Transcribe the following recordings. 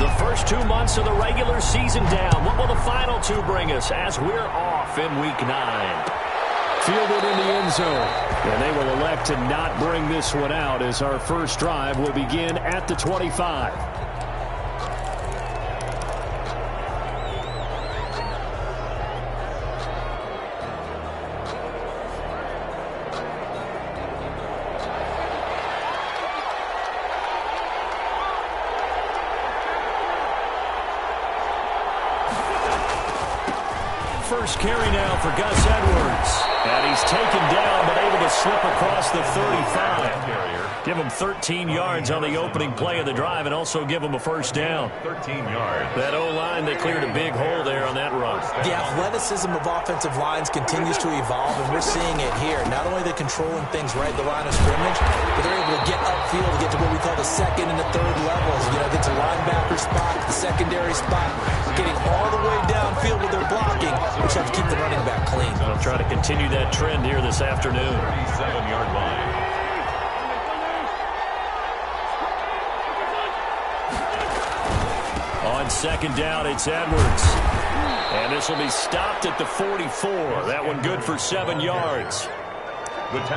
The first 2 months of the regular season down. What will the final 2 bring us as we're off in Week 9? Fielded in the end zone. And they will elect to not bring this one out as our first drive will begin at the 25. First carry now for Gus Edwards. And he's taken down, but able to slip across the 35. Give him 13 yards on the opening play of the drive and also give him a first down. 13 yards. That O-line, they cleared a big hole there on that run. The athleticism of offensive lines continues to evolve, and we're seeing it here. Not only are they controlling things right at the line of scrimmage, but they're able to get upfield to get to what we call the second and the third levels. You know, get to linebacker spot, the secondary spot, getting all the way downfield with their blocking, which helps keep the running back clean. They'll try to continue that trend here this afternoon. 37-yard line. On second down, it's Edwards. And this will be stopped at the 44. That one good for 7 yards.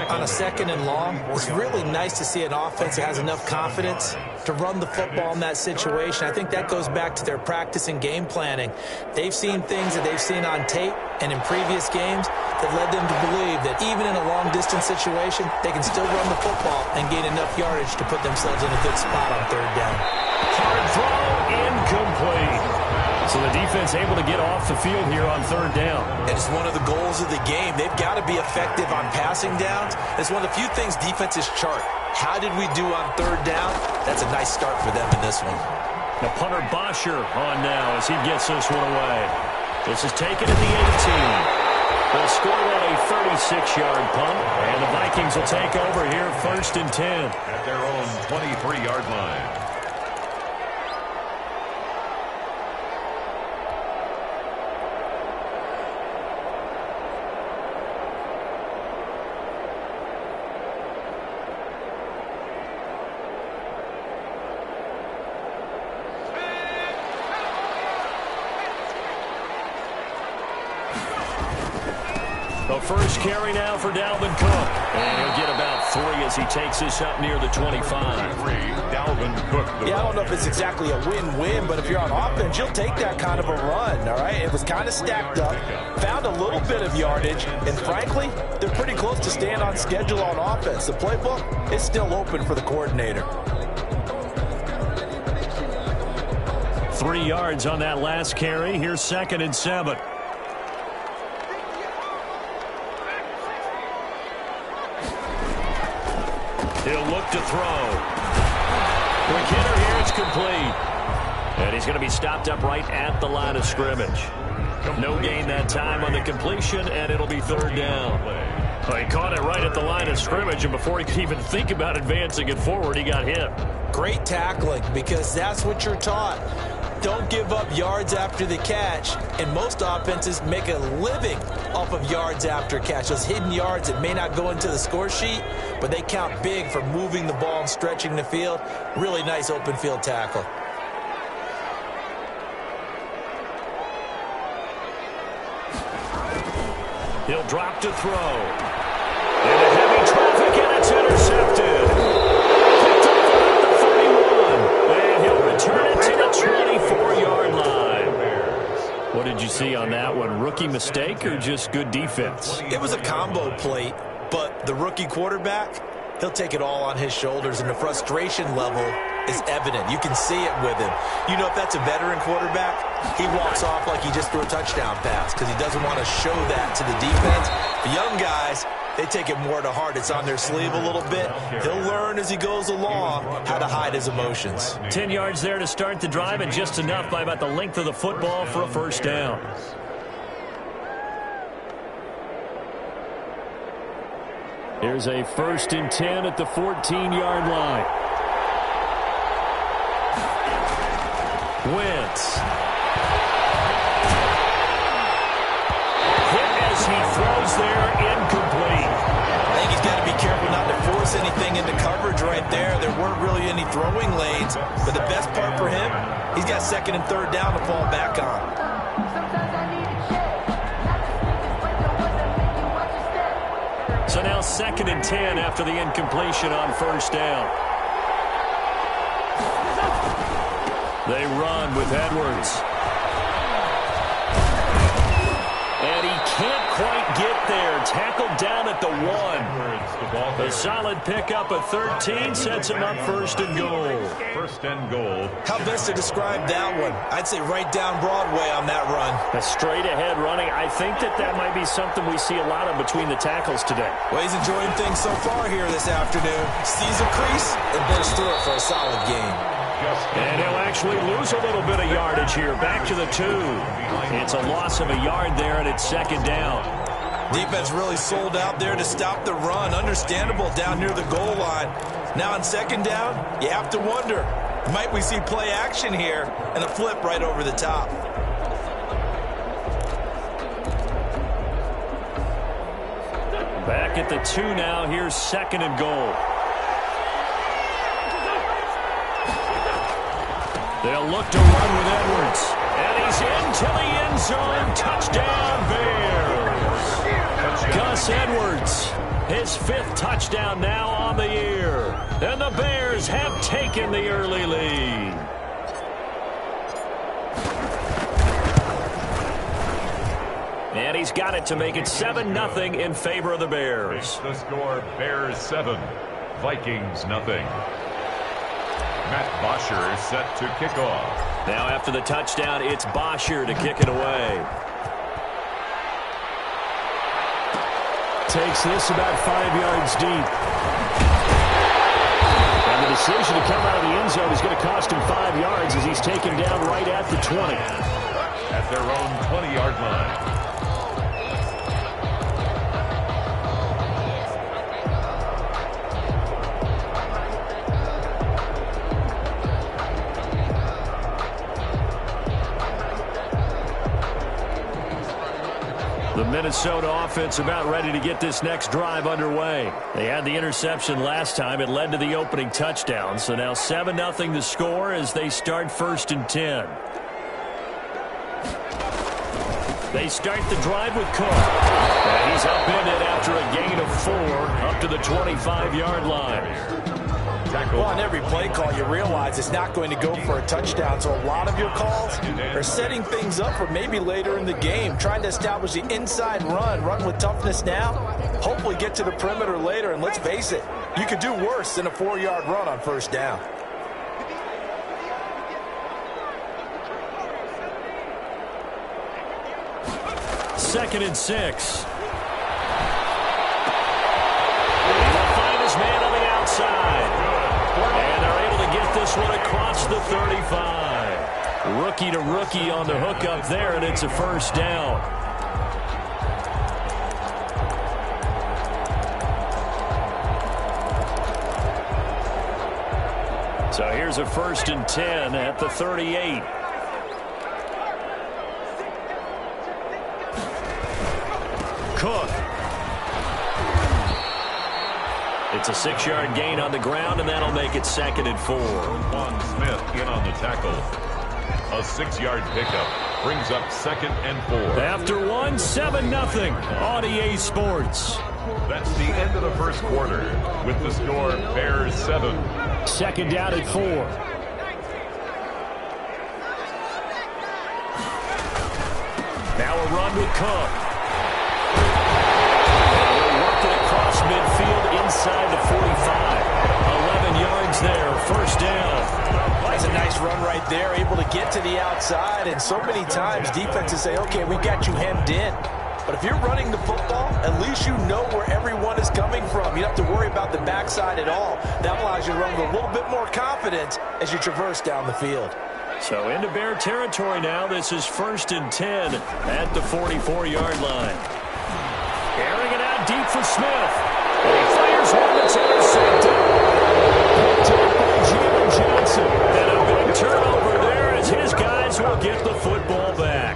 On a second and long, it's really nice to see an offense that has enough confidence to run the football in that situation. I think that goes back to their practice and game planning. They've seen things that they've seen on tape and in previous games that led them to believe that even in a long-distance situation, they can still run the football and gain enough yardage to put themselves in a good spot on third down. Hard throw, incomplete. So the defense able to get off the field here on third down. It's one of the goals of the game. They've got to be effective on passing downs. It's one of the few things defenses chart. How did we do on third down? That's a nice start for them in this one. The punter Bosher on now as he gets this one away. This is taken at the 18. They'll score on a 36-yard punt, and the Vikings will take over here first and 10. At their own 23-yard line. The first carry now for Dalvin Cook. And he'll get about 3 as he takes this up near the 25. Dalvin Cook. Yeah, I don't know if it's exactly a win-win, but if you're on offense, you'll take that kind of a run, all right? It was kind of stacked up, found a little bit of yardage, and frankly, they're pretty close to staying on schedule on offense. The playbook is still open for the coordinator. 3 yards on that last carry. Here's second and 7. He'll look to throw. Quick hitter here, it's complete. And he's going to be stopped up right at the line of scrimmage. No gain that time on the completion, and it'll be third down. Well, he caught it right at the line of scrimmage, and before he could even think about advancing it forward, he got hit. Great tackling, because that's what you're taught. Don't give up yards after the catch, and most offenses make a living off of yards after catch. Those hidden yards that may not go into the score sheet, but they count big for moving the ball and stretching the field. Really nice open field tackle. He'll drop to throw. Into heavy traffic, and it's intercepted. Picked up at the 31. And he'll return it to the 24-yard line. What did you see on that one? Rookie mistake or just good defense? It was a combo plate, but the rookie quarterback, he'll take it all on his shoulders, and the frustration level is evident. You can see it with him. You know, if that's a veteran quarterback, he walks off like he just threw a touchdown pass because he doesn't want to show that to the defense. The young guys, they take it more to heart. It's on their sleeve a little bit. He'll learn as he goes along how to hide his emotions. 10 yards there to start the drive, and just enough by about the length of the football for a first down. Here's a first and 10 at the 14-yard line. Wentz. Hit as he throws there, incomplete. I think he's got to be careful not to force anything into coverage right there. There weren't really any throwing lanes, but the best part for him, He's got second and third down to fall back on. So now 2nd and 10 after the incompletion on first down. They run with Edwards. And he can't quite get there. Tackled down at the 1. A solid pickup of 13 sets him up 1st and goal. 1st and goal. How best to describe that one? I'd say right down Broadway on that run. A straight ahead running. I think that might be something we see a lot of between the tackles today. Well, he's enjoying things so far here this afternoon. Sees a crease and bursts through it for a solid game. And he'll actually lose a little bit of yardage here. Back to the 2. It's a loss of a yard there, and it's 2nd down. Defense really sold out there to stop the run. Understandable down near the goal line. Now on 2nd down, you have to wonder, might we see play action here and a flip right over the top? Back at the 2 now. Here's 2nd and goal. They'll look to run with Edwards. And he's into the end zone. Touchdown, Bears. Gus Edwards, his 5th touchdown now on the year. And the Bears have taken the early lead. And he's got it to make it 7-0 in favor of the Bears. The score, Bears 7, Vikings nothing. Matt Bosher set to kick off. Now after the touchdown, it's Bosher to kick it away. Takes this about 5 yards deep. And the decision to come out of the end zone is going to cost him 5 yards as he's taken down right at the 20. At their own 20-yard line. The Minnesota offense about ready to get this next drive underway. They had the interception last time. It led to the opening touchdown. So now 7-0 the score as they start 1st and 10. They start the drive with Cook. And he's upended after a gain of 4 up to the 25-yard line. Well, on every play call, you realize it's not going to go for a touchdown. So a lot of your calls are setting things up for maybe later in the game, trying to establish the inside run with toughness now, hopefully get to the perimeter later. And let's face it, you could do worse than a 4-yard run on 1st down. Second and 6. He'll find his man on the outside. And they're able to get this one across the 35. Rookie to rookie on the hookup there, and it's a 1st down. So here's a 1st and 10 at the 38. Cook. It's a 6-yard gain on the ground, and that'll make it 2nd and 4. Juan Smith in on the tackle. A 6-yard pickup brings up 2nd and 4. After 1, 7-0 on EA Sports. That's the end of the 1st quarter with the score Bears 7. 2nd down at 4. Now a run with Cook. Across midfield inside the 45. 11 yards there, 1st down. That's a nice run right there, able to get to the outside. And so many times defenses say, okay, we got you hemmed in. But if you're running the football, at least you know where everyone is coming from. You don't have to worry about the backside at all. That allows you to run with a little bit more confidence as you traverse down the field. So into Bear territory now. This is 1st and 10 at the 44-yard line. Airing it out deep for Smith. And he fires one that's intercepted. Picked up by Jalen Johnson. And a big turnover there as his guys will get the football back.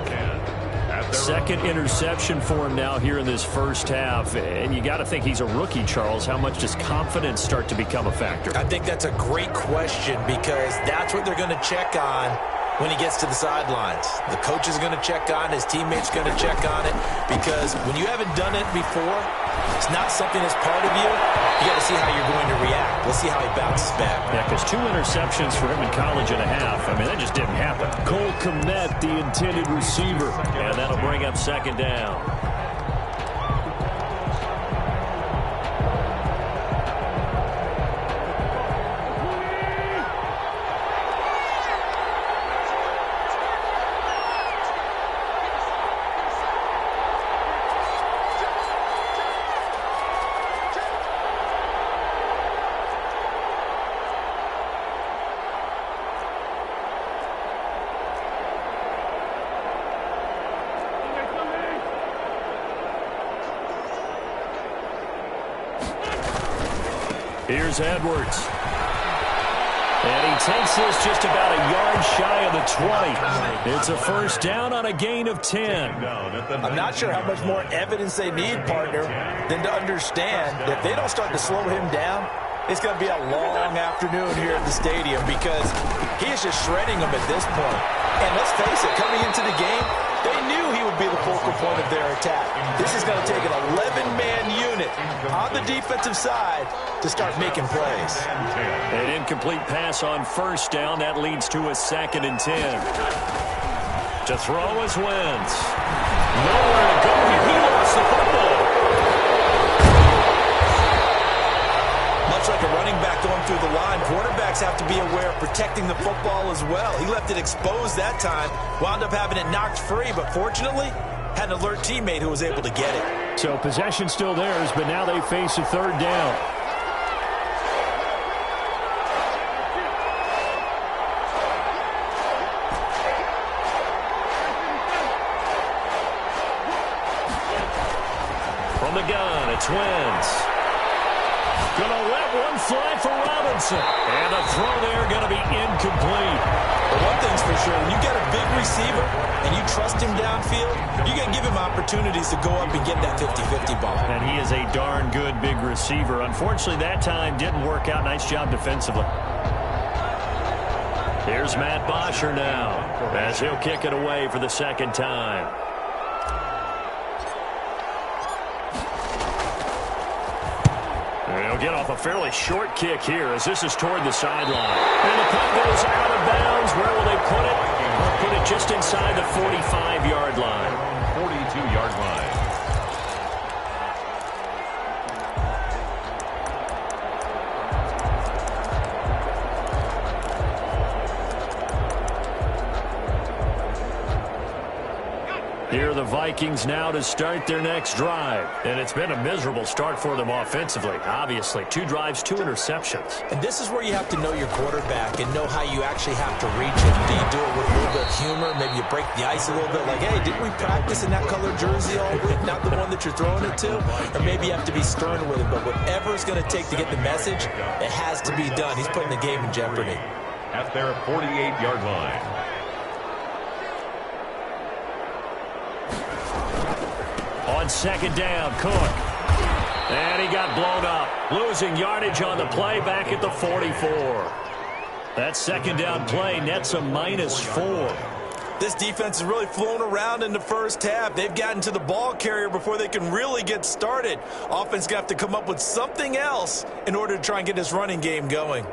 2nd interception for him now here in this 1st half. And you got to think he's a rookie, Charles. How much does confidence start to become a factor? I think that's a great question because that's what they're going to check on when he gets to the sidelines. The coach is going to check on it. His teammates going to check on it, because when you haven't done it before, it's not something that's part of you. You got to see how you're going to react. Let's see how he bounces back. Yeah, because 2 interceptions for him in college and a half. I mean, that just didn't happen. Cole Kmet, the intended receiver. And that'll bring up second down. Here's Edwards. And he takes this just about a yard shy of the 20. It's a first down on a gain of 10. I'm not sure how much more evidence they need, partner, than to understand that if they don't start to slow him down, it's going to be a long afternoon here at the stadium, because he is just shredding them at this point. And let's face it, coming into the game, they knew he would be the focal point of their attack. This is going to take an 11-man unit on the defensive side to start making plays. An incomplete pass on first down. That leads to a 2nd and 10. To throw is Wentz. Nowhere to go here. He lost the football. Much like a running back going through the line, quarterbacks have to be aware of protecting the football as well. He left it exposed that time, wound up having it knocked free, but fortunately, had an alert teammate who was able to get it. So possession still theirs, but now they face a 3rd down. From the gun, it's Wentz. Gonna let one fly for Robinson. And the throw there gonna be incomplete. But one thing's for sure, when you get a big receiver and you trust him downfield, you got to give him opportunities to go up and get that 50-50 ball. And he is a darn good big receiver. Unfortunately, that time didn't work out. Nice job defensively. Here's Matt Bosher now, as he'll kick it away for the 2nd time. He'll get off a fairly short kick here, as this is toward the sideline. And the punt goes out of bounds. Where will they put it? They'll put it just inside the 45-yard line. 42-yard line. Here are the Vikings now to start their next drive. And it's been a miserable start for them offensively. Obviously, 2 drives, 2 interceptions. And this is where you have to know your quarterback and know how you actually have to reach him. Do you do it with a little bit of humor? Maybe you break the ice a little bit, like, hey, didn't we practice in that color jersey all week? Not the one that you're throwing it to? Or maybe you have to be stern with it. But whatever it's going to take to get the message, it has to be done. He's putting the game in jeopardy. At their 48-yard line. On 2nd down, Cook. And he got blown up. Losing yardage on the play back at the 44. That 2nd down play nets a -4. This defense is really flown around in the first half. They've gotten to the ball carrier before they can really get started. Offense got to come up with something else in order to try and get this running game going.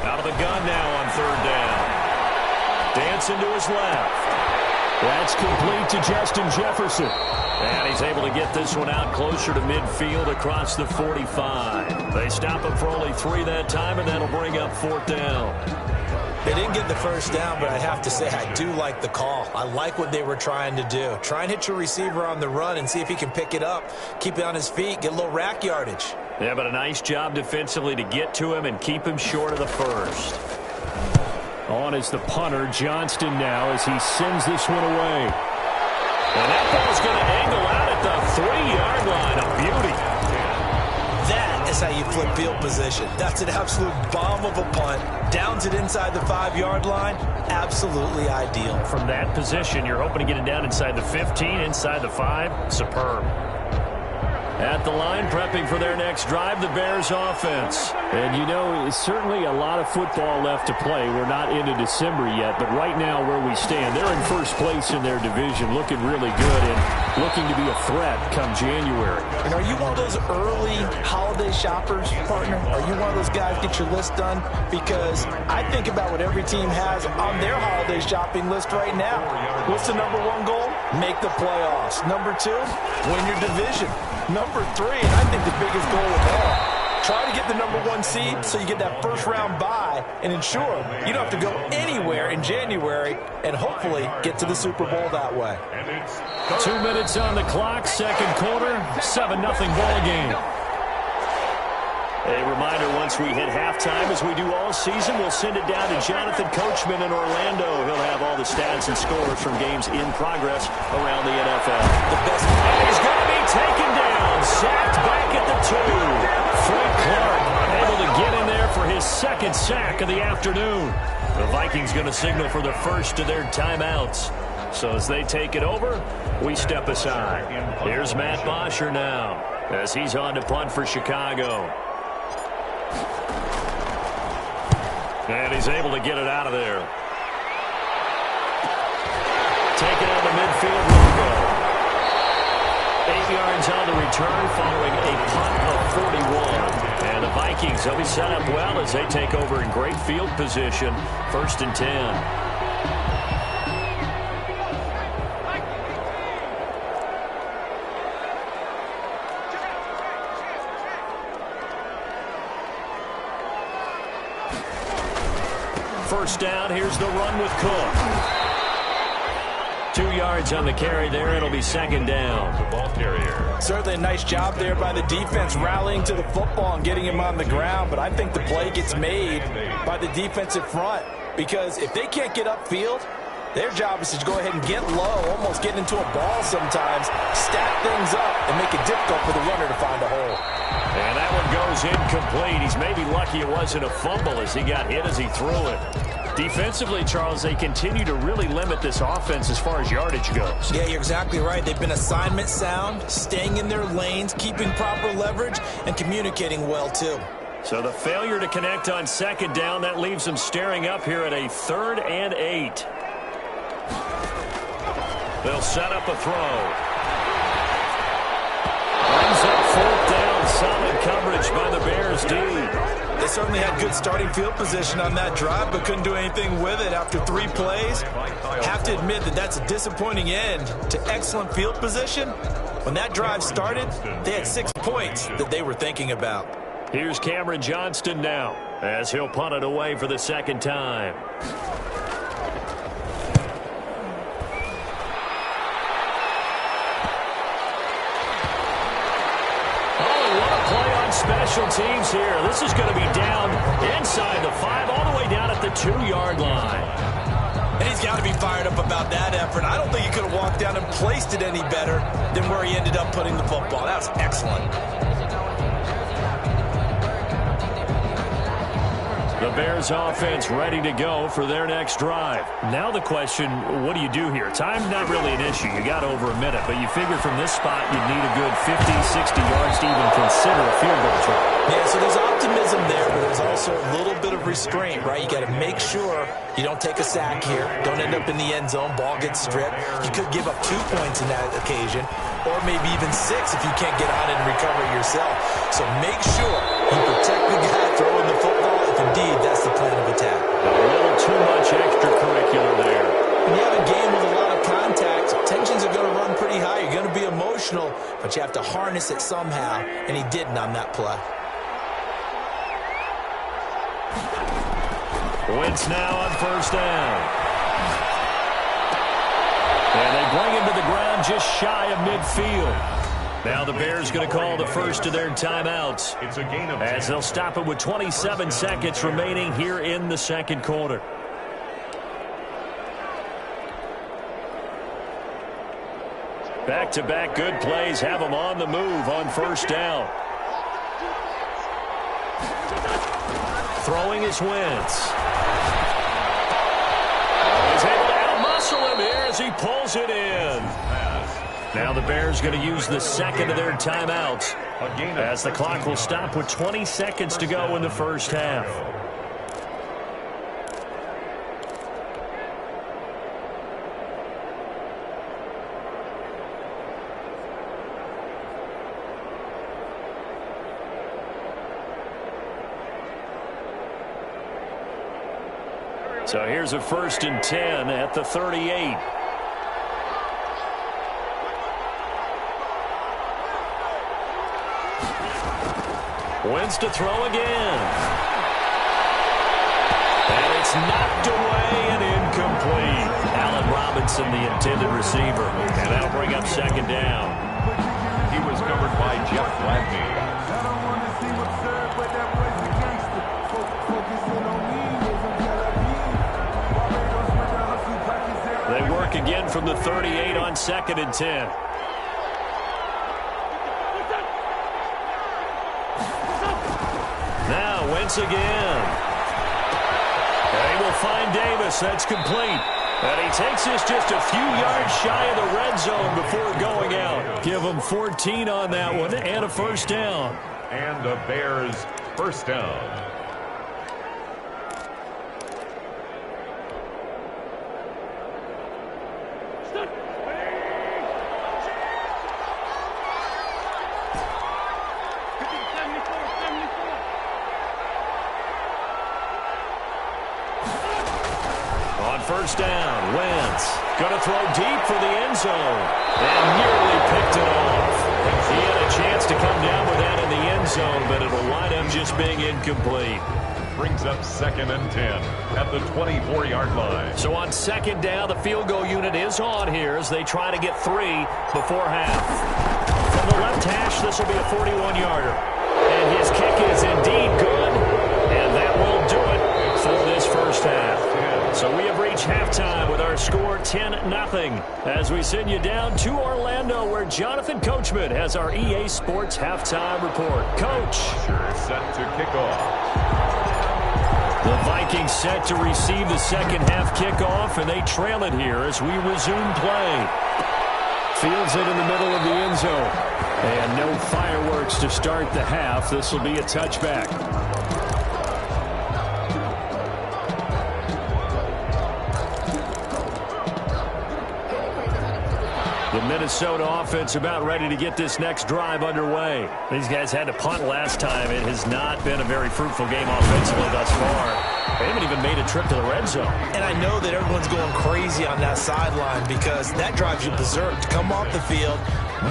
Out of the gun now on 3rd down. Dancing to his left. That's complete to Justin Jefferson. And he's able to get this one out closer to midfield across the 45. They stop him for only 3 that time, and that'll bring up 4th down. They didn't get the first down, but I have to say I do like the call. I like what they were trying to do. Try and hit your receiver on the run and see if he can pick it up, keep it on his feet, get a little rack yardage. Yeah, but a nice job defensively to get to him and keep him short of the first. On is the punter, Johnston now, as he sends this one away. And that ball's going to angle out at the 3-yard line. A beauty. That is how you flip field position. That's an absolute bomb of a punt. Downs it inside the 5-yard line. Absolutely ideal. From that position, you're hoping to get it down inside the 15, inside the 5. Superb. At the line, prepping for their next drive, the Bears offense. And, you know, it's certainly a lot of football left to play. We're not into December yet, but right now where we stand, they're in first place in their division, looking really good and looking to be a threat come January. And are you one of those early holiday shoppers, partner? Are you one of those guys get your list done? Because I think about what every team has on their holiday shopping list right now. What's the number 1 goal? Make the playoffs. Number 2, win your division. Number 3, and I think the biggest goal of all, try to get the number 1 seed so you get that first-round bye and ensure you don't have to go anywhere in January and hopefully get to the Super Bowl that way. 2 minutes on the clock, second quarter, 7-0 ball game. A reminder, once we hit halftime, as we do all season, we'll send it down to Jonathan Coachman in Orlando. He'll have all the stats and scores from games in progress around the NFL. The best. And he's going to be taken down, sacked back at the 2. Frank Clark able to get in there for his second sack of the afternoon. The Vikings going to signal for the first of their timeouts. So as they take it over, we step aside. Here's Matt Bosher now as he's on to punt for Chicago. And he's able to get it out of there. Taken out the midfield logo. 8 yards on the return following a punt of 41. And the Vikings, they'll be set up well as they take over in great field position. 1st and 10. First down, here's the run with Cook. 2 yards on the carry there. It'll be second down. The ball carrier. Certainly a nice job there by the defense rallying to the football and getting him on the ground, but I think the play gets made by the defensive front because if they can't get upfield, their job is to go ahead and get low, almost get into a ball sometimes, stack things up, and make it difficult for the runner to find a hole. And that one goes incomplete. He's maybe lucky it wasn't a fumble as he got hit as he threw it. Defensively, Charles, they continue to really limit this offense as far as yardage goes. Yeah, you're exactly right. They've been assignment sound, staying in their lanes, keeping proper leverage, and communicating well, too. So the failure to connect on second down, that leaves them staring up here at a 3rd and 8. They'll set up a throw. Brings up 4th down. Solid coverage by the Bears D. They certainly had good starting field position on that drive, but couldn't do anything with it after 3 plays. Have to admit that that's a disappointing end to excellent field position. When that drive started, they had 6 points that they were thinking about. Here's Cameron Johnston now as he'll punt it away for the second time. Special teams here. This is going to be down inside the 5, all the way down at the 2-yard line. And he's got to be fired up about that effort. I don't think he could have walked down and placed it any better than where he ended up putting the football. That was excellent. The Bears offense ready to go for their next drive. Now the question, what do you do here? Time's not really an issue. You got over a minute, but you figure from this spot you'd need a good 50, 60 yards to even consider a field goal try. Yeah, so there's optimism there, but there's also a little bit of restraint, right? You got to make sure you don't take a sack here. Don't end up in the end zone. Ball gets stripped. You could give up 2 points in that occasion, or maybe even 6 if you can't get on it and recover it yourself. So make sure you protect the guy throwing the football. Indeed, that's the plan of attack. A little too much extracurricular there. When you have a game with a lot of contact, tensions are going to run pretty high. You're going to be emotional, but you have to harness it somehow, and he didn't on that play. Wentz now on first down. And they bring him to the ground just shy of midfield. Now the Bears going to call the first of their timeouts It's a gain of as they'll stop it with 27 seconds remaining here in the second quarter. Back-to-back good plays have them on the move on first down. throwing is Wentz. He's able to outmuscle him here as he pulls it in. Now the Bears going to use the second of their timeouts as the clock will stop with 20 seconds to go in the first half. So here's a 1st and 10 at the 38. Wentz to throw again. And it's knocked away and incomplete. Allen Robinson, the intended receiver. And that'll bring up 2nd down. He was covered by Jeff Gladney. They work again from the 38 on 2nd and 10. Now Wentz again. They will find Davis. That's complete. And he takes this just a few yards shy of the red zone before going out. Give him 14 on that one and a 1st down. And the Bears' 1st down. On 1st down, Wentz going to throw deep for the end zone and nearly picked it off. He had a chance to come down with that in the end zone, but it'll wind up just being incomplete. Brings up 2nd and 10 at the 24-yard line. So on 2nd down, the field goal unit is on here as they try to get 3 before half. From the left hash, this will be a 41-yarder. And his kick is indeed good, and that will do it for this first half. So we have reached halftime with our score 10-0 as we send you down to Orlando where Jonathan Coachman has our EA Sports halftime report. Coach. Set to kick off. The Vikings set to receive the second half kickoff, and they trail it here as we resume play. Fields it in the middle of the end zone. And no fireworks to start the half. This will be a touchback. The Minnesota offense about ready to get this next drive underway. These guys had to punt last time. It has not been a very fruitful game offensively thus far. They haven't even made a trip to the red zone. And I know that everyone's going crazy on that sideline because that drives you berserk to come off the field,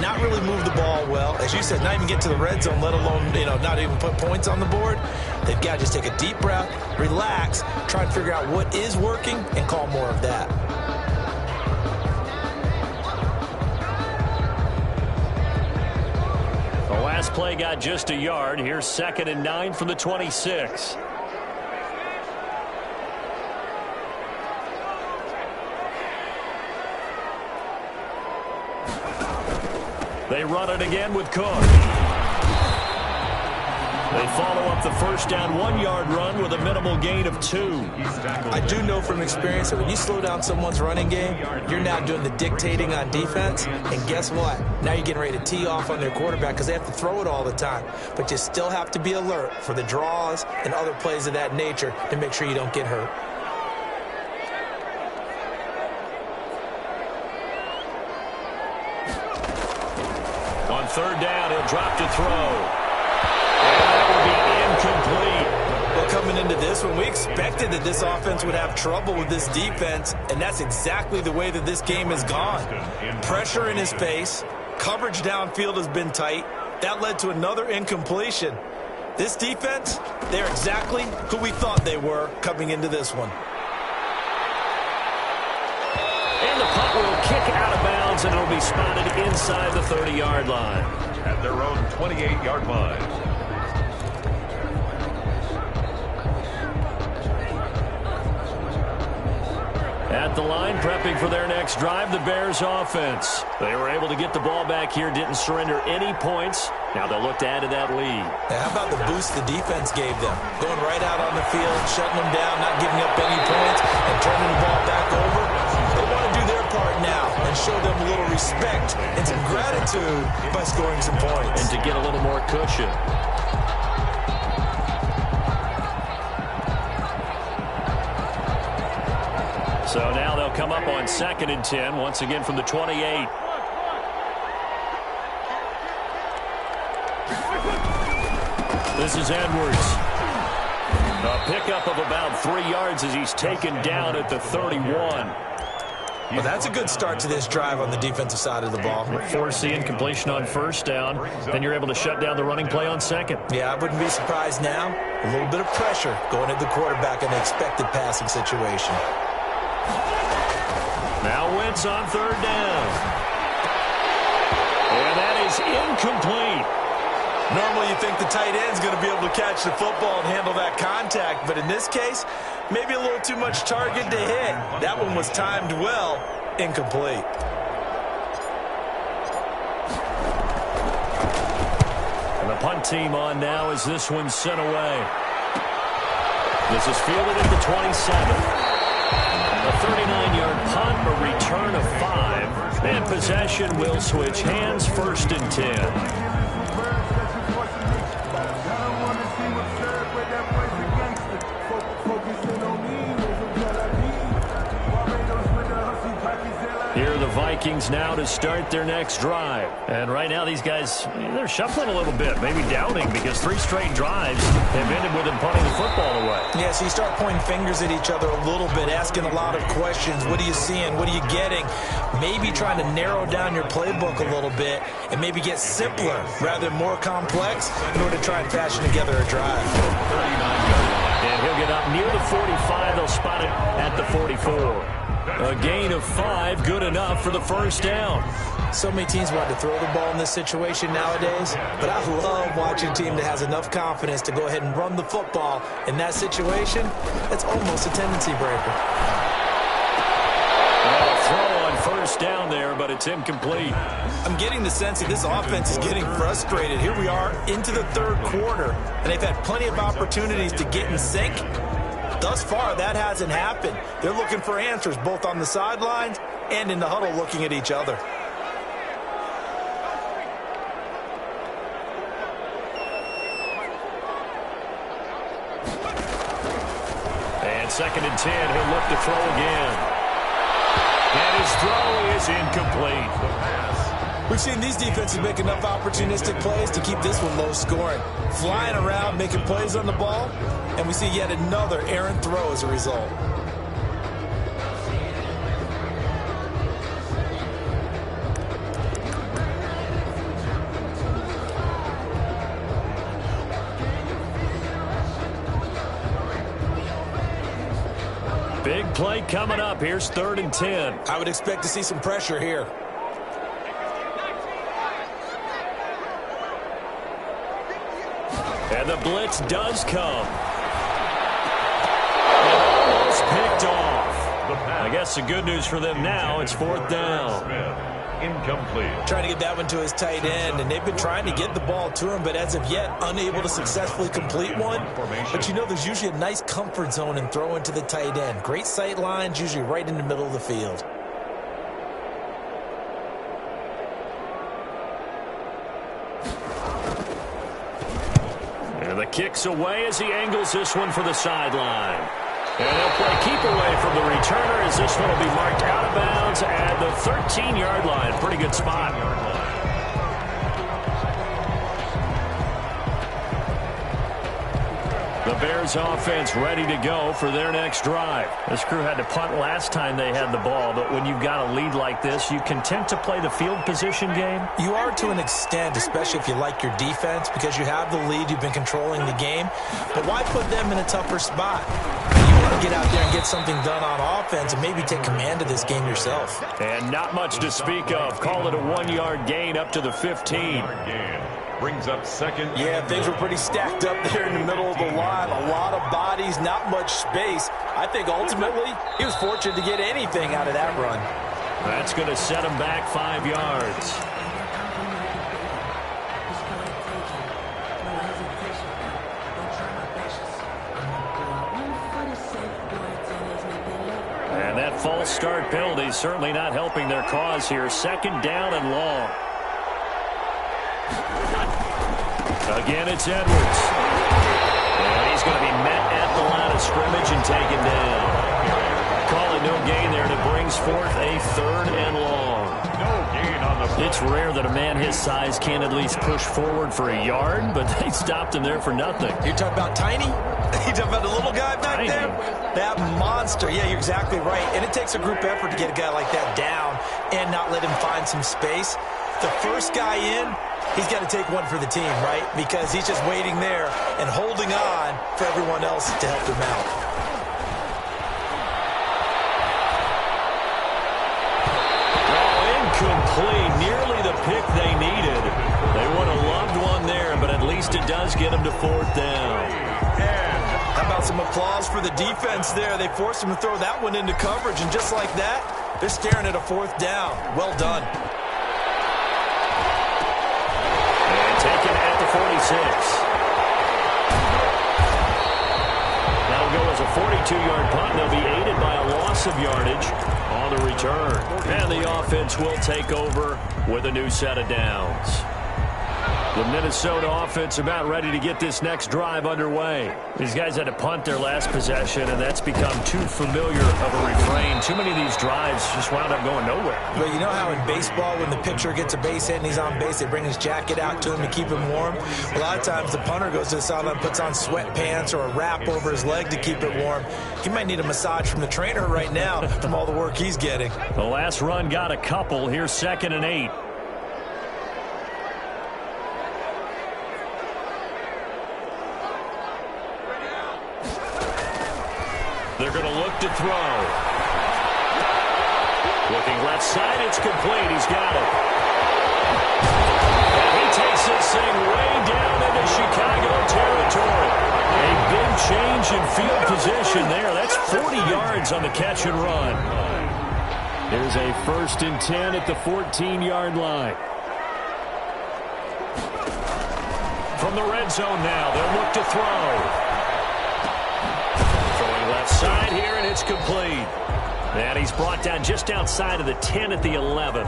not really move the ball well. As you said, not even get to the red zone, let alone, not even put points on the board. They've got to just take a deep breath, relax, try and figure out what is working, and call more of that. The last play got just a yard. Here's 2nd and 9 from the 26. They run it again with Cook. They follow up the first down 1-yard run with a minimal gain of 2. I do know from experience that when you slow down someone's running game, you're now doing the dictating on defense. And guess what? Now you're getting ready to tee off on their quarterback because they have to throw it all the time. But you still have to be alert for the draws and other plays of that nature to make sure you don't get hurt. On 3rd down, he'll drop to throw. And that will be incomplete. Well, coming into this one, we expected that this offense would have trouble with this defense, and that's exactly the way that this game has gone. Pressure in his face, coverage downfield has been tight. That led to another incompletion. This defense, they're exactly who we thought they were coming into this one. And the punt will kick out of bounds, and it'll be spotted inside the 30-yard line. At their own 28-yard line. At the line, prepping for their next drive, the Bears offense. They were able to get the ball back here, didn't surrender any points. Now they'll look to add to that lead. Now, how about the boost the defense gave them? Going right out on the field, shutting them down, not giving up any points, and turning the ball back over. They want to do their part now and show them a little respect and some gratitude by scoring some points. And to get a little more cushion. So now they'll come up on 2nd and 10, once again from the 28. This is Edwards. A pickup of about 3 yards as he's taken down at the 31. Well, that's a good start to this drive on the defensive side of the ball. Forcing completion on 1st down. Then you're able to shut down the running play on 2nd. Yeah, I wouldn't be surprised now. A little bit of pressure going at the quarterback in the expected passing situation. Now Wentz on 3rd down. And that is incomplete. Normally you think the tight end's going to be able to catch the football and handle that contact, but in this case, maybe a little too much target to hit. That one was timed well, incomplete. And the punt team on now as this one's sent away. This is fielded at the 27. A 39-yard punt, a return of 5, and possession will switch hands, 1st and 10. Here are the Vikings now to start their next drive. And right now these guys, they're shuffling a little bit, maybe doubting, because 3 straight drives have ended with them punting the football away. Yeah, so you start pointing fingers at each other a little bit, asking a lot of questions. What are you seeing? What are you getting? Maybe trying to narrow down your playbook a little bit and maybe get simpler rather than more complex in order to try and fashion together a drive. And he'll get up near the 45. They'll spot it at the 44. A gain of 5, good enough for the 1st down. So many teams want to throw the ball in this situation nowadays, but I love watching a team that has enough confidence to go ahead and run the football. In that situation, it's almost a tendency breaker. Well, a throw on 1st down there, but it's incomplete. I'm getting the sense that this offense is getting frustrated. Here we are into the 3rd quarter, and they've had plenty of opportunities to get in sync. Thus far, that hasn't happened. They're looking for answers both on the sidelines and in the huddle looking at each other. And 2nd and 10, he'll look to throw again. And his throw is incomplete. We've seen these defenses make enough opportunistic plays to keep this one low scoring. Flying around, making plays on the ball, and we see yet another errant throw as a result. Big play coming up. Here's 3rd and 10. I would expect to see some pressure here. And the blitz does come. And almost picked off. I guess the good news for them now, it's 4th down. Incomplete. Trying to get that one to his tight end, and they've been trying to get the ball to him, but as of yet, unable to successfully complete one. But you know, there's usually a nice comfort zone in throwing to the tight end. Great sight lines, usually right in the middle of the field. And the kick's away as he angles this one for the sideline. And they'll play keep away from the returner as this one will be marked out of bounds at the 13-yard line. Pretty good spot. The Bears offense ready to go for their next drive. This crew had to punt last time they had the ball, but when you've got a lead like this, you content to play the field position game? You are to an extent, especially if you like your defense, because you have the lead, you've been controlling the game. But why put them in a tougher spot? You want to get out there and get something done on offense and maybe take command of this game yourself. And not much to speak of. Call it a 1-yard gain up to the 15. brings up second. Yeah, things were pretty stacked up there in the middle of the line. A lot of bodies, not much space. I think ultimately he was fortunate to get anything out of that run. That's going to set him back 5 yards. And that false start penalty is certainly not helping their cause here. Second down and long. Again, it's Edwards. And he's going to be met at the line of scrimmage and taken down. Calling no gain there, and it brings forth a third and long. No gain on the play. It's rare that a man his size can at least push forward for a yard, but they stopped him there for nothing. You're talking about Tiny? You talking about the little guy back Tiny. there? That monster. Yeah, you're exactly right. And it takes a group effort to get a guy like that down and not let him find some space. The first guy in, he's got to take one for the team, right? Because he's just waiting there and holding on for everyone else to help him out. Incomplete. Nearly the pick they needed. They would have loved one there, but at least it does get them to fourth down. How about some applause for the defense there? They forced him to throw that one into coverage, and just like that, they're staring at a fourth down. Well done. And taken at the 46. That'll go as a 42-yard punt. They'll be aided by a loss of yardage on the return. And the offense will take over with a new set of downs. The Minnesota offense about ready to get this next drive underway. These guys had to punt their last possession, and that's become too familiar of a refrain. Too many of these drives just wound up going nowhere. But you know how in baseball, when the pitcher gets a base hit and he's on base, they bring his jacket out to him to keep him warm? A lot of times the punter goes to the sideline, puts on sweatpants or a wrap over his leg to keep it warm. He might need a massage from the trainer right now from all the work he's getting. The last run got a couple. Here's 2nd and 8. They're going to look to throw. Looking left side, it's complete. He's got it. And he takes this thing way down into Chicago territory. A big change in field position there. That's 40 yards on the catch and run. Here's a 1st and 10 at the 14-yard line. From the red zone now, they'll look to throw. Left side here, and it's complete. And he's brought down just outside of the 10 at the 11.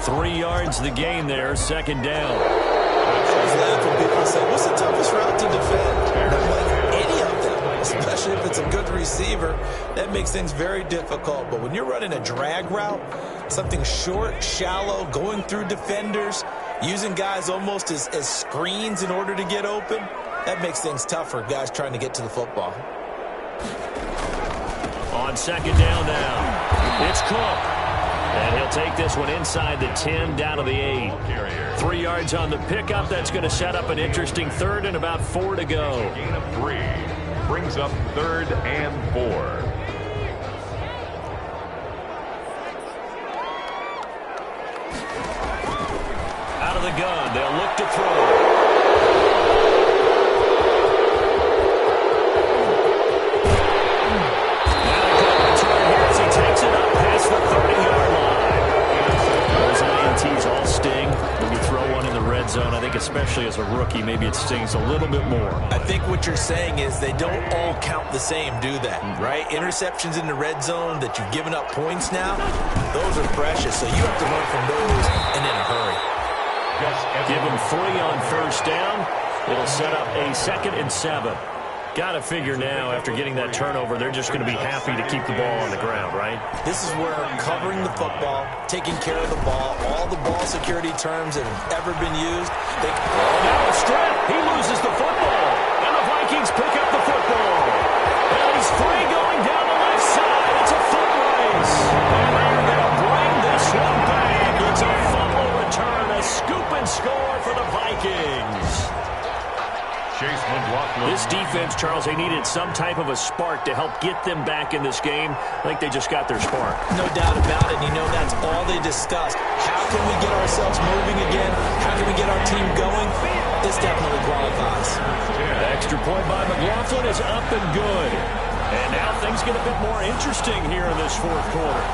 3 yards the gain there, 2nd down. I was laughing. People say, what's the toughest route to defend? And I'm like, any of them, especially if it's a good receiver. That makes things very difficult. But when you're running a drag route, something short, shallow, going through defenders, using guys almost as screens in order to get open, that makes things tougher, guys trying to get to the football. On 2nd down now, it's Cook. And he'll take this one inside the 10, down to the 8. 3 yards on the pickup. That's going to set up an interesting 3rd and about 4 to go. Gain of 3 brings up 3rd and 4. Out of the gun, they'll look to throw. Takes it up past the 30-yard line. Those INTs all sting when you throw one in the red zone. I think especially as a rookie, maybe it stings a little bit more. I think what you're saying is they don't all count the same, do they? Right? Interceptions in the red zone that you've given up points now, those are precious. So you have to learn from those and in a hurry. Give them 3 on 1st down. It'll set up a 2nd and 7. Got to figure now, after getting that turnover, they're just going to be happy to keep the ball on the ground, right? This is where covering the football, taking care of the ball, all the ball security terms that have ever been used. Now a strip. He loses the football. And the Vikings pick up the football. And he's free going down the left side. It's a foot race. And they're going to bring this one back. It's a fumble return, a scoop and score for the Vikings. This defense, Charles, they needed some type of a spark to help get them back in this game. I think they just got their spark. No doubt about it. And you know that's all they discussed. How can we get ourselves moving again? How can we get our team going? This definitely qualifies. The extra point by McLaughlin is up and good. And now things get a bit more interesting here in this fourth quarter.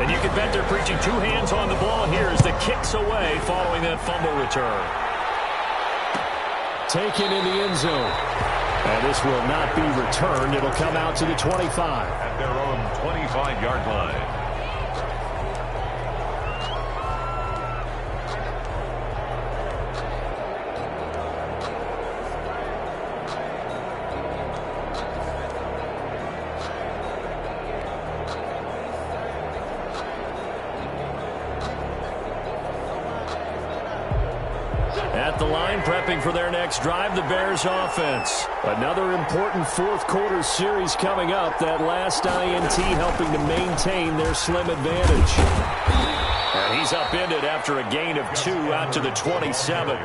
And you can bet they're preaching two hands on the ball here as the kick's away following that fumble return. Taken in the end zone. And this will not be returned. It'll come out to the 25. At their own 25-yard line. At the line, prepping for their next drive, the Bears offense. Another important fourth quarter series coming up. That last INT helping to maintain their slim advantage. And he's upended after a gain of 2 out to the 27.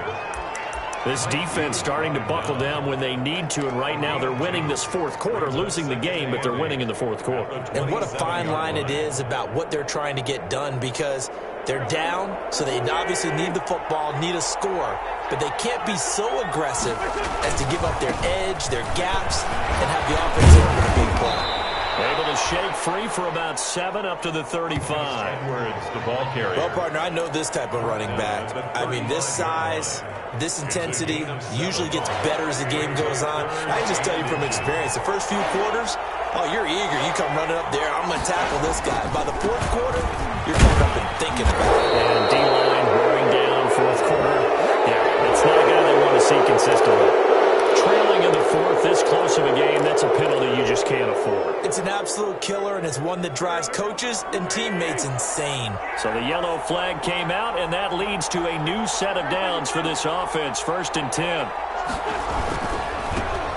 This defense starting to buckle down when they need to, and right now they're winning this fourth quarter, losing the game, but they're winning in the fourth quarter. And what a fine line it is about what they're trying to get done, because they're down, so they obviously need the football, need a score, but they can't be so aggressive as to give up their edge, their gaps, and have the offense in for a big play. Able to shake free for about 7 up to the 35. Edwards, the ball carrier. Well, partner, I know this type of running back. I mean, this size, this intensity usually gets better as the game goes on. I can just tell you from experience, the first few quarters, oh, you're eager. You come running up there, I'm going to tackle this guy. By the fourth quarter, you're coming up and thinking about it. And D-line wearing down fourth quarter. Yeah, it's not a guy they want to see consistently. Trailing in the fourth, this close of a game, that's a penalty you just can't afford. It's an absolute killer, and it's one that drives coaches and teammates insane. So the yellow flag came out, and that leads to a new set of downs for this offense, 1st and 10.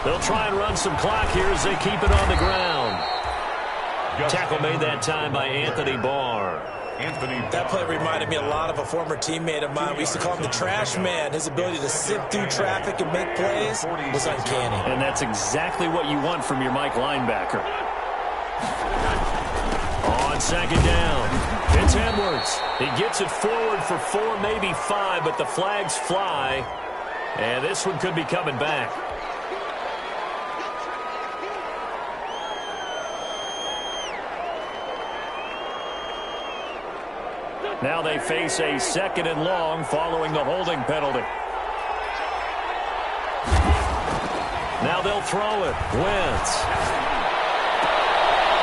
They'll try and run some clock here as they keep it on the ground. Tackle made that time by Anthony Barr. That play reminded me a lot of a former teammate of mine. We used to call him the trash man. His ability to sift through traffic and make plays was uncanny. And that's exactly what you want from your Mike linebacker. On 2nd down, it's Edwards. He gets it forward for 4, maybe 5, but the flags fly. And this one could be coming back. Now they face a 2nd and long following the holding penalty. Now they'll throw it. Wentz.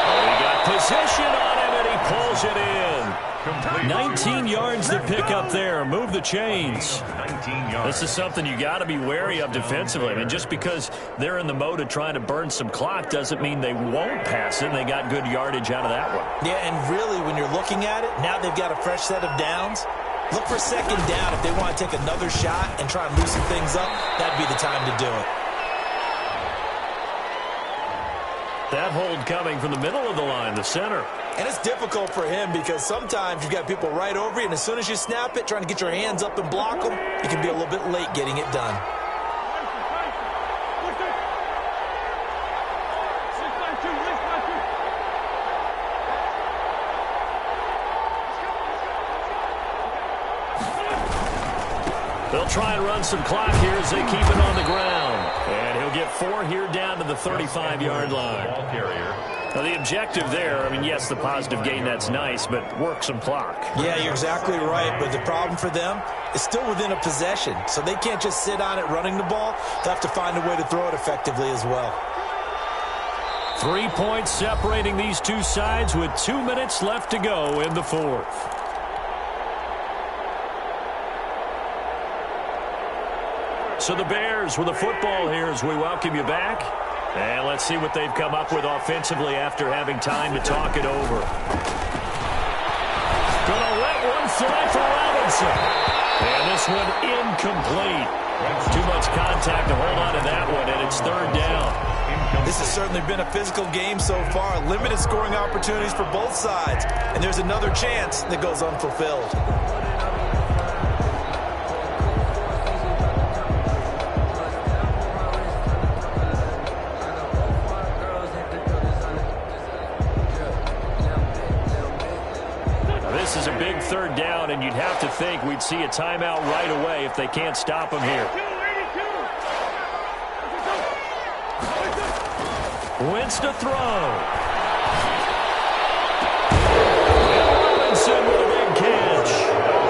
Oh, he got position on him, and he pulls it in. 19 yards to pick up there. Move the chains. This is something you got to be wary of defensively. I mean, just because they're in the mode of trying to burn some clock doesn't mean they won't pass it. They got good yardage out of that one. Yeah, and really, when you're looking at it, now they've got a fresh set of downs. Look for 2nd down. If they want to take another shot and try and loosen things up, that'd be the time to do it. That hold coming from the middle of the line, the center. And it's difficult for him because sometimes you've got people right over you, and as soon as you snap it, trying to get your hands up and block them, you can be a little bit late getting it done. They'll try and run some clock here as they keep it on the ground. And he'll get 4 here down to the 35-yard line. Now, the objective there, I mean, yes, the positive gain, that's nice, but work some clock. Yeah, you're exactly right, but the problem for them is still within a possession, so they can't just sit on it running the ball. They'll have to find a way to throw it effectively as well. 3 points separating these two sides with 2 minutes left to go in the fourth. So the Bears with the football here as we welcome you back. And let's see what they've come up with offensively after having time to talk it over. Gonna let one fly for Robinson. And this one incomplete. Too much contact to hold on to that one, and it's 3rd down. This has certainly been a physical game so far. Limited scoring opportunities for both sides. And there's another chance that goes unfulfilled. This is a big third down, and you'd have to think we'd see a timeout right away if they can't stop him here. Wentz to throw. Robinson with a big catch.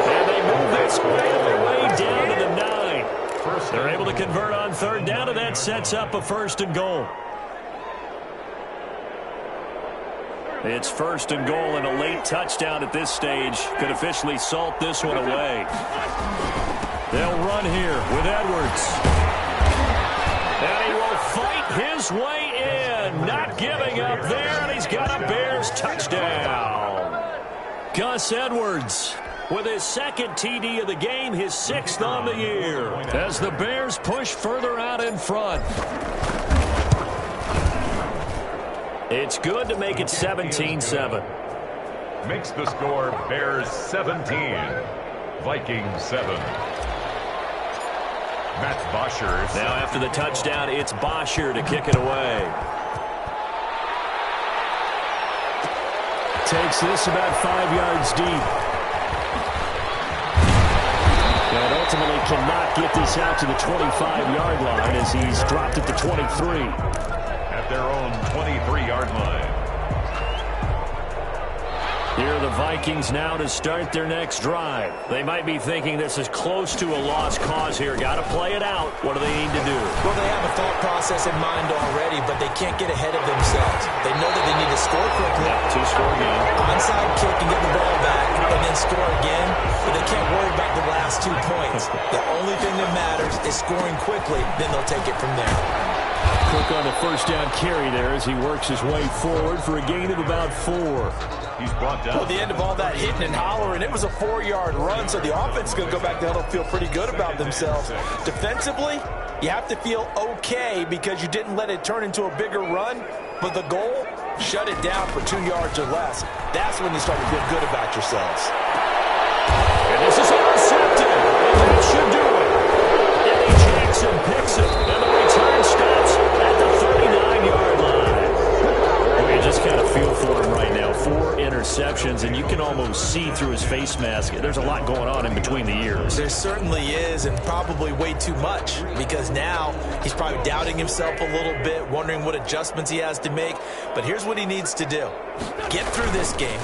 And they move this all the way down to the 9. They're able to convert on third down, and that sets up a 1st and goal. It's 1st and goal, and a late touchdown at this stage could officially salt this one away. They'll run here with Edwards. And he will fight his way in. Not giving up there, and he's got a Bears touchdown. Gus Edwards with his 2nd TD of the game, his 6th on the year, as the Bears push further out in front. It's good to make it 17-7. Makes the score Bears 17, Vikings 7. Matt Bosher. Now after the touchdown, it's Bosher to kick it away. Takes this about 5 yards deep. And ultimately cannot get this out to the 25-yard line as he's dropped it to 23. At their own 23-yard line. Here are the Vikings now to start their next drive. They might be thinking this is close to a lost cause here. Got to play it out. What do they need to do? Well, they have a thought process in mind already, but they can't get ahead of themselves. They know that they need to score quickly. Yeah, 2-score game. Onside kick and get the ball back, and then score again. But they can't worry about the last 2 points. The only thing that matters is scoring quickly. Then they'll take it from there. Cook on the 1st down carry there as he works his way forward for a gain of about 4. He's brought down. Well, the end of all that hitting and hollering, it was a 4-yard run, so the offense is going to go back down and feel pretty good about themselves. Defensively, you have to feel okay because you didn't let it turn into a bigger run, but the goal, shut it down for 2 yards or less. That's when you start to feel good about yourselves. And this is intercepted, and that should do it. Eddie Jackson picks it, and the return stops at the 39-yard line. Well, you just kind of feel for him right now. 4 interceptions, and you can almost see through his face mask. There's a lot going on in between the ears. There certainly is, and probably way too much, because now he's probably doubting himself a little bit, wondering what adjustments he has to make. But here's what he needs to do. Get through this game.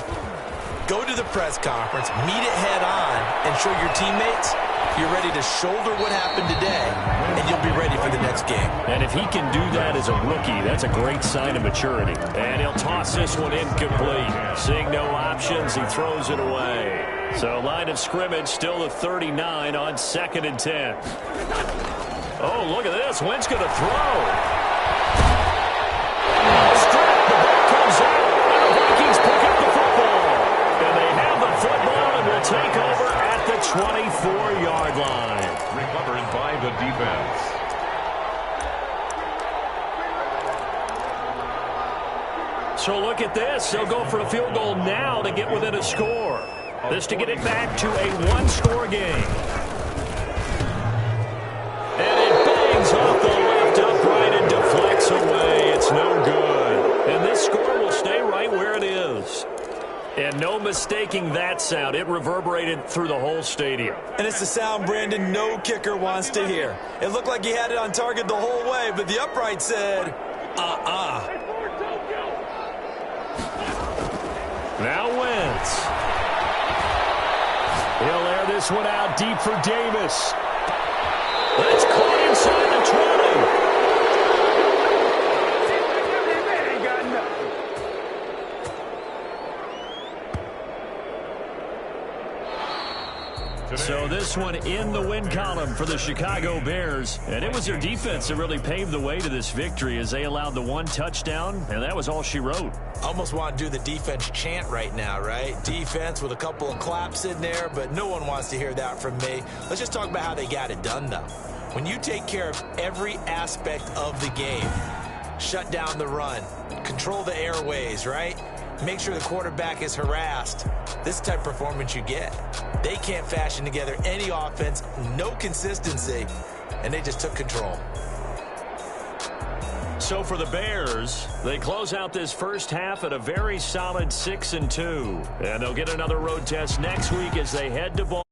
Go to the press conference, meet it head on, and show your teammates you're ready to shoulder what happened today, and you'll be ready for the next game. And if he can do that as a rookie, that's a great sign of maturity. And he'll toss this one incomplete. Seeing no options, he throws it away. So line of scrimmage still the 39 on 2nd and 10. Oh, look at this. Wentz going to throw. Strip, the ball comes out, and the Vikings pick up the football. And they have the football and will take over at the 24-yard line. Recovered by the defense. So look at this. They'll go for a field goal now to get within a score. This to get it back to a 1-score game. And it bangs off the left upright and deflects away. It's no good. And this score will stay right where it is. And no mistaking that sound. It reverberated through the whole stadium. And it's the sound Brandon no kicker wants to hear. It looked like he had it on target the whole way, but the upright said, Now Wentz. He'll air this one out deep for Davis. That's caught inside the 20. So this one in the win column for the Chicago Bears. And it was their defense that really paved the way to this victory as they allowed the 1 touchdown, and that was all she wrote. Almost want to do the defense chant right now, right? Defense with a couple of claps in there, but no one wants to hear that from me. Let's just talk about how they got it done, though. When you take care of every aspect of the game, shut down the run, control the airways, right? Make sure the quarterback is harassed. This type of performance you get. They can't fashion together any offense, no consistency, and they just took control. so for the Bears, they close out this first half at a very solid 6-2. And they'll get another road test next week as they head to Baltimore.